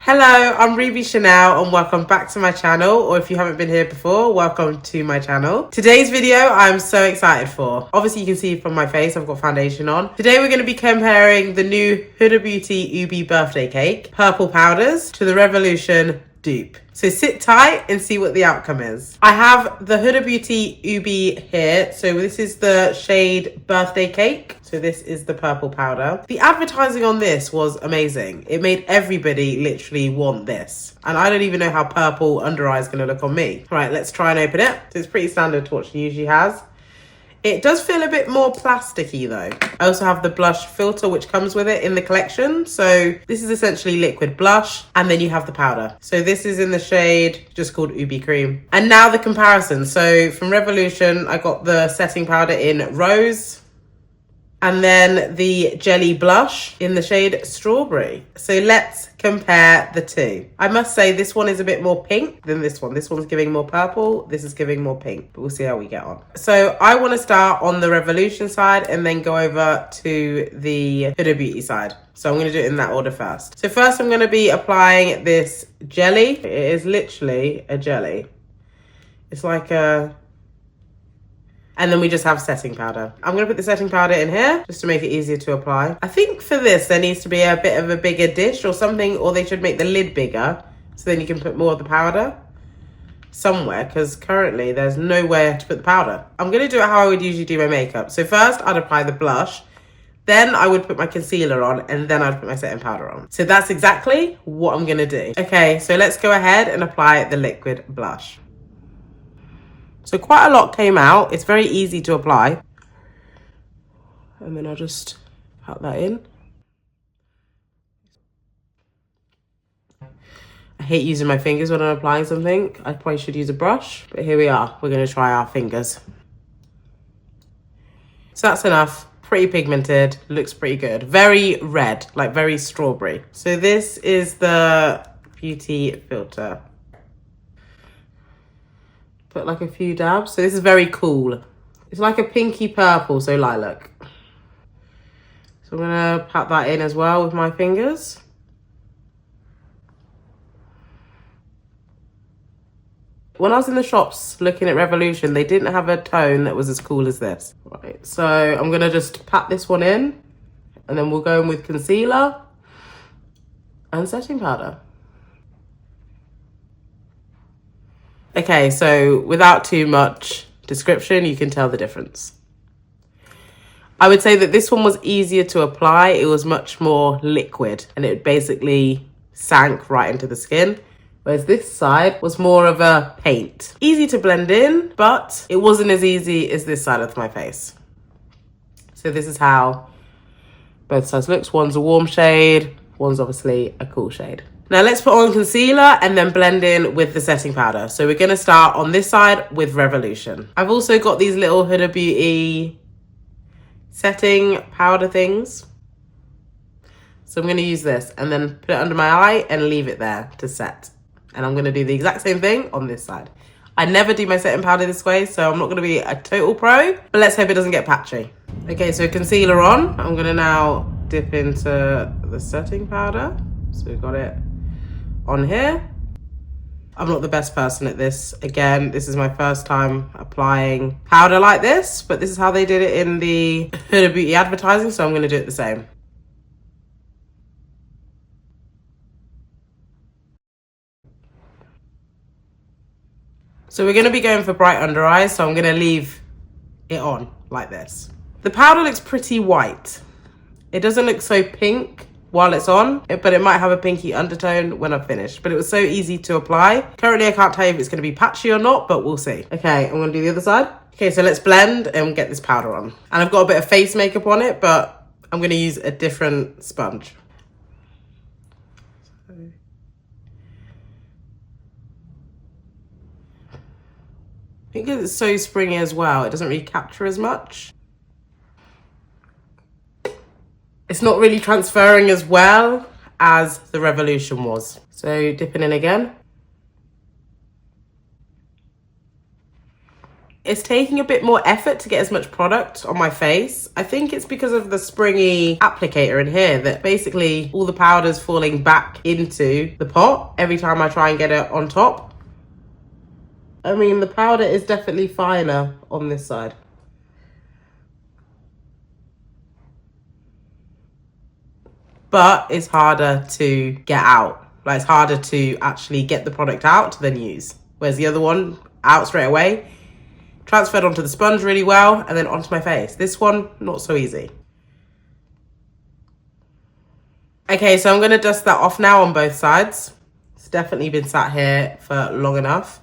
Hello, I'm Ruby Chanel and welcome back to my channel, or if you haven't been here before, welcome to my channel. Today's video I'm so excited for. Obviously you can see from my face I've got foundation on. Today we're going to be comparing the new Huda Beauty UBE birthday cake, purple powders, to the Revolution dupe. So sit tight and see what the outcome is. I have the Huda Beauty UBE here. So this is the shade birthday cake. So this is the purple powder. The advertising on this was amazing. It made everybody literally want this. And I don't even know how purple under eye is going to look on me. Right, let's try and open it. So it's pretty standard to what she usually has. It does feel a bit more plasticky though. I also have the blush filter which comes with it in the collection. So this is essentially liquid blush and then you have the powder. So this is in the shade just called Ubi Cream. And now the comparison. So from Revolution, I got the setting powder in Rose and then the jelly blush in the shade Strawberry. So let's compare the two. I must say this one is a bit more pink than this one. This one's giving more purple, this is giving more pink, but we'll see how we get on. So I want to start on the Revolution side and then go over to the Huda Beauty side. So I'm going to do it in that order first. So first I'm going to be applying this jelly. It is literally a jelly. It's like a... And then we just have setting powder. I'm going to put the setting powder in here just to make it easier to apply. I think for this, there needs to be a bit of a bigger dish or something, or they should make the lid bigger so then you can put more of the powder somewhere, because currently there's nowhere to put the powder. I'm going to do it how I would usually do my makeup. So first I'd apply the blush, then I would put my concealer on, and then I'd put my setting powder on. So that's exactly what I'm going to do. Okay, so let's go ahead and apply the liquid blush. So quite a lot came out. It's very easy to apply. And then I'll just pat that in. I hate using my fingers when I'm applying something. I probably should use a brush, but here we are. We're going to try our fingers. So that's enough. Pretty pigmented, looks pretty good. Very red, like very strawberry. So this is the beauty filter. Put like a few dabs. So this is very cool. It's like a pinky purple, so lilac. So I'm gonna pat that in as well with my fingers. When I was in the shops looking at Revolution, they didn't have a tone that was as cool as this. Right, so I'm gonna just pat this one in and then we'll go in with concealer and setting powder. Okay, so without too much description, you can tell the difference. I would say that this one was easier to apply. It was much more liquid and it basically sank right into the skin. Whereas this side was more of a paint. Easy to blend in, but it wasn't as easy as this side of my face. So this is how both sides looks. One's a warm shade, one's obviously a cool shade. Now let's put on concealer and then blend in with the setting powder. So we're gonna start on this side with Revolution. I've also got these little Huda Beauty setting powder things. So I'm gonna use this and then put it under my eye and leave it there to set. And I'm gonna do the exact same thing on this side. I never do my setting powder this way, so I'm not gonna be a total pro, but let's hope it doesn't get patchy. Okay, so concealer on. I'm gonna now dip into the setting powder. So we've got it on here. I'm not the best person at this. Again, this is my first time applying powder like this, but this is how they did it in the Huda Beauty advertising, so I'm gonna do it the same. So we're gonna be going for bright under eyes, so I'm gonna leave it on like this. The powder looks pretty white. It doesn't look so pink while it's on, but it might have a pinky undertone when I've finished. But it was so easy to apply. Currently, I can't tell you if it's gonna be patchy or not, but we'll see. Okay, I'm gonna do the other side. Okay, so let's blend and get this powder on. And I've got a bit of face makeup on it, but I'm gonna use a different sponge. I think it's so springy as well, it doesn't really capture as much. It's not really transferring as well as the Revolution was. So dipping in again. it's taking a bit more effort to get as much product on my face. I think it's because of the springy applicator in here that basically all the powder's falling back into the pot every time I try and get it on top. I mean, the powder is definitely finer on this side. But it's harder to get out. Like, it's harder to actually get the product out than use. Whereas the other one, out straight away, transferred onto the sponge really well, and then onto my face. This one, not so easy. Okay, so I'm gonna dust that off now on both sides. It's definitely been sat here for long enough.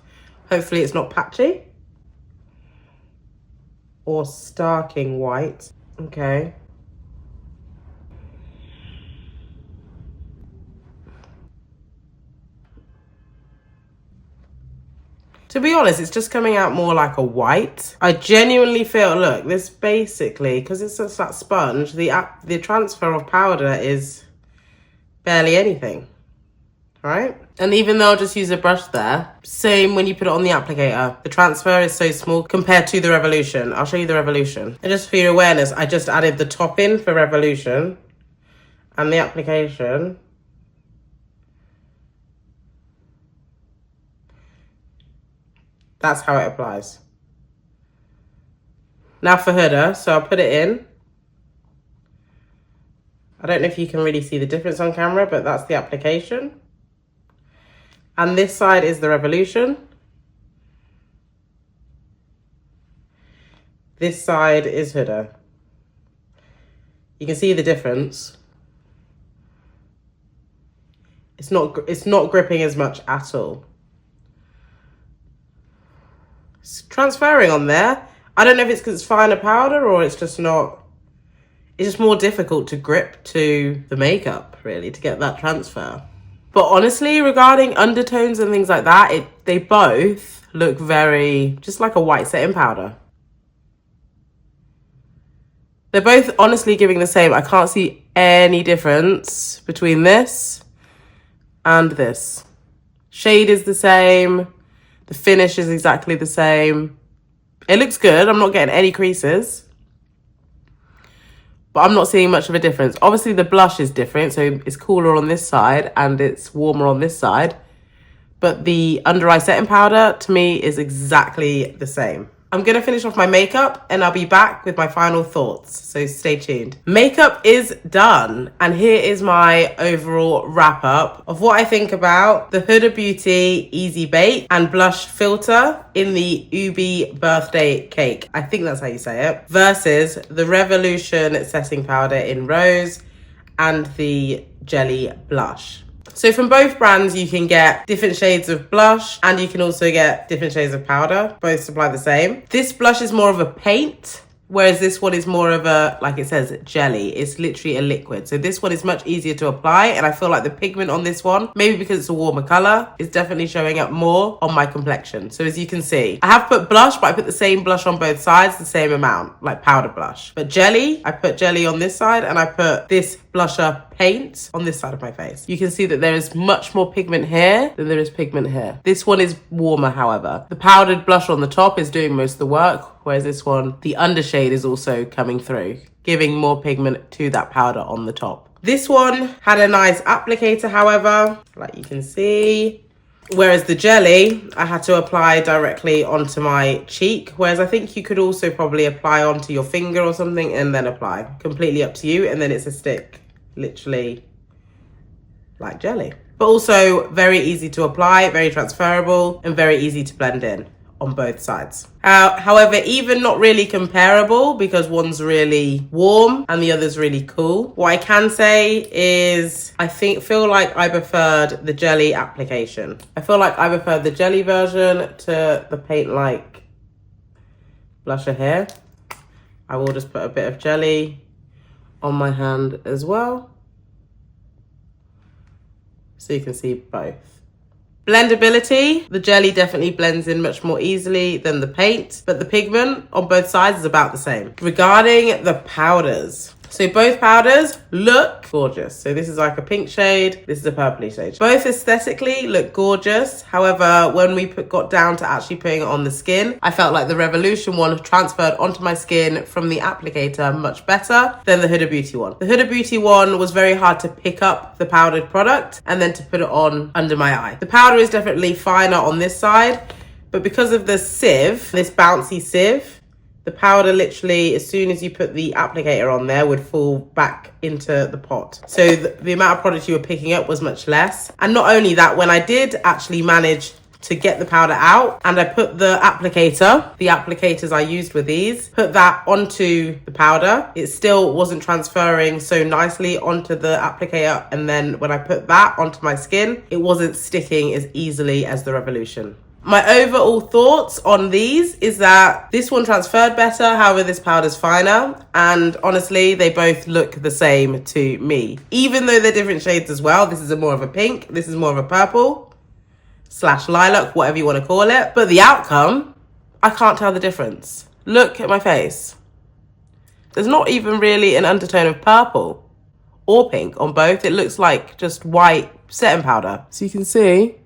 Hopefully it's not patchy or starking white. Okay. To be honest, it's just coming out more like a white. I genuinely feel, look, this basically, because it's just that sponge, the transfer of powder is barely anything, right? And even though I'll just use a brush there, same when you put it on the applicator. The transfer is so small compared to the Revolution. I'll show you the Revolution. And just for your awareness, I just added the top in for Revolution and the application. That's how it applies. Now for Huda, so I'll put it in. I don't know if you can really see the difference on camera, but that's the application. And this side is the Revolution. This side is Huda. You can see the difference. It's not gripping as much at all. It's transferring on there. I don't know if it's because it's finer powder or it's just not, it's just more difficult to grip to the makeup, really, to get that transfer. But honestly, regarding undertones and things like that, they both look very, just like a white setting powder. They're both honestly giving the same. I can't see any difference between this and this. Shade is the same. The finish is exactly the same. It looks good. I'm not getting any creases. But I'm not seeing much of a difference. Obviously, the blush is different. So it's cooler on this side and it's warmer on this side. But the under eye setting powder, to me, is exactly the same. I'm going to finish off my makeup and I'll be back with my final thoughts. So stay tuned. Makeup is done. And here is my overall wrap up of what I think about the Huda Beauty Easy Bake and Blush Filter in the UBE Birthday Cake. I think that's how you say it. Versus the Revolution Setting Powder in Rose and the Jelly Blush. So from both brands, you can get different shades of blush and you can also get different shades of powder. Both supply the same. This blush is more of a paint, whereas this one is more of a, like it says, jelly. It's literally a liquid. So this one is much easier to apply. And I feel like the pigment on this one, maybe because it's a warmer color, is definitely showing up more on my complexion. So as you can see, I have put blush, but I put the same blush on both sides, the same amount, like powder blush. But jelly, I put jelly on this side and I put this blusher paint on this side of my face. You can see that there is much more pigment here than there is pigment here. This one is warmer, however. The powdered blush on the top is doing most of the work, whereas this one, the undershade is also coming through, giving more pigment to that powder on the top. This one had a nice applicator, however, like you can see. Whereas the jelly, I had to apply directly onto my cheek. Whereas I think you could also probably apply onto your finger or something and then apply. Completely up to you. And then it's a stick, literally like jelly. But also very easy to apply, very transferable and very easy to blend in on both sides. However, even not really comparable because one's really warm and the other's really cool. What I can say is I feel like I preferred the jelly application. I feel like I preferred the jelly version to the paint-like blusher here. I will just put a bit of jelly on my hand as well, so you can see both. Blendability, the jelly definitely blends in much more easily than the paint, but the pigment on both sides is about the same. Regarding the powders, So both powders look gorgeous. So this is like a pink shade. This is a purpley shade. Both aesthetically look gorgeous. However, when we got down to actually putting it on the skin, I felt like the Revolution one transferred onto my skin from the applicator much better than the Huda Beauty one. The Huda Beauty one was very hard to pick up the powdered product and then to put it on under my eye. The powder is definitely finer on this side, but because of the sieve, this bouncy sieve, the powder literally, as soon as you put the applicator on there, would fall back into the pot. So the amount of product you were picking up was much less. And not only that, when I did actually manage to get the powder out and I put the applicators I used with these, put that onto the powder, it still wasn't transferring so nicely onto the applicator. And then when I put that onto my skin, it wasn't sticking as easily as the Revolution. My overall thoughts on these is that this one transferred better, however this powder's finer, and honestly they both look the same to me. Even though they're different shades as well, this is more of a pink, this is more of a purple / lilac, whatever you want to call it. But the outcome, I can't tell the difference. Look at my face. There's not even really an undertone of purple or pink on both. It looks like just white setting powder. So you can see,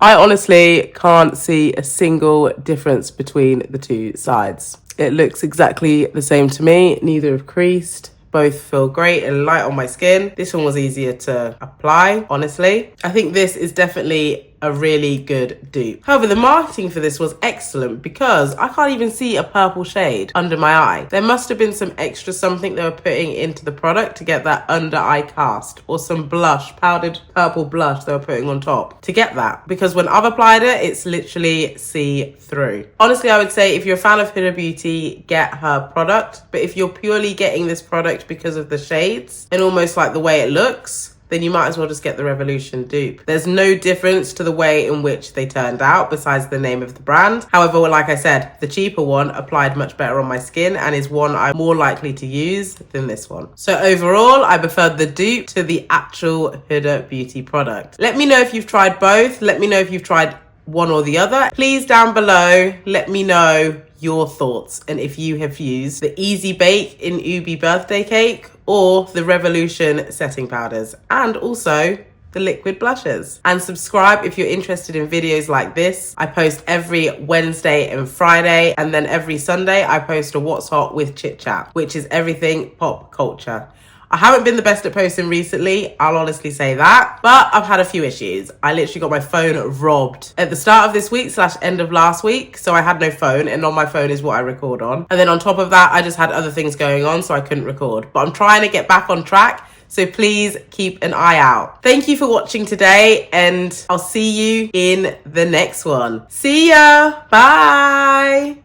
I honestly can't see a single difference between the two sides. It looks exactly the same to me. Neither have creased. Both feel great and light on my skin. This one was easier to apply, honestly. I think this is definitely a really good dupe. However, the marketing for this was excellent because I can't even see a purple shade under my eye. There must have been some extra something they were putting into the product to get that under eye cast, or some blush, powdered purple blush they were putting on top to get that, because when I've applied it, it's literally see-through. Honestly, I would say if you're a fan of Huda Beauty, get her product. But if you're purely getting this product because of the shades and almost like the way it looks, then you might as well just get the Revolution dupe. There's no difference to the way in which they turned out besides the name of the brand. However, like I said, the cheaper one applied much better on my skin and is one I'm more likely to use than this one. So overall, I preferred the dupe to the actual Huda Beauty product. Let me know if you've tried both. Let me know if you've tried one or the other. Please down below, let me know your thoughts and if you have used the Easy Bake in UBE birthday cake or the Revolution setting powders, and also the liquid blushes. And subscribe if you're interested in videos like this. I post every Wednesday and Friday, and then every Sunday I post a What's Hot with Chitchat, which is everything pop culture. I haven't been the best at posting recently, I'll honestly say that, but I've had a few issues. I literally got my phone robbed at the start of this week / end of last week, so I had no phone, and on my phone is what I record on. And then on top of that, I just had other things going on, so I couldn't record. But I'm trying to get back on track, so please keep an eye out. Thank you for watching today, and I'll see you in the next one. See ya! Bye!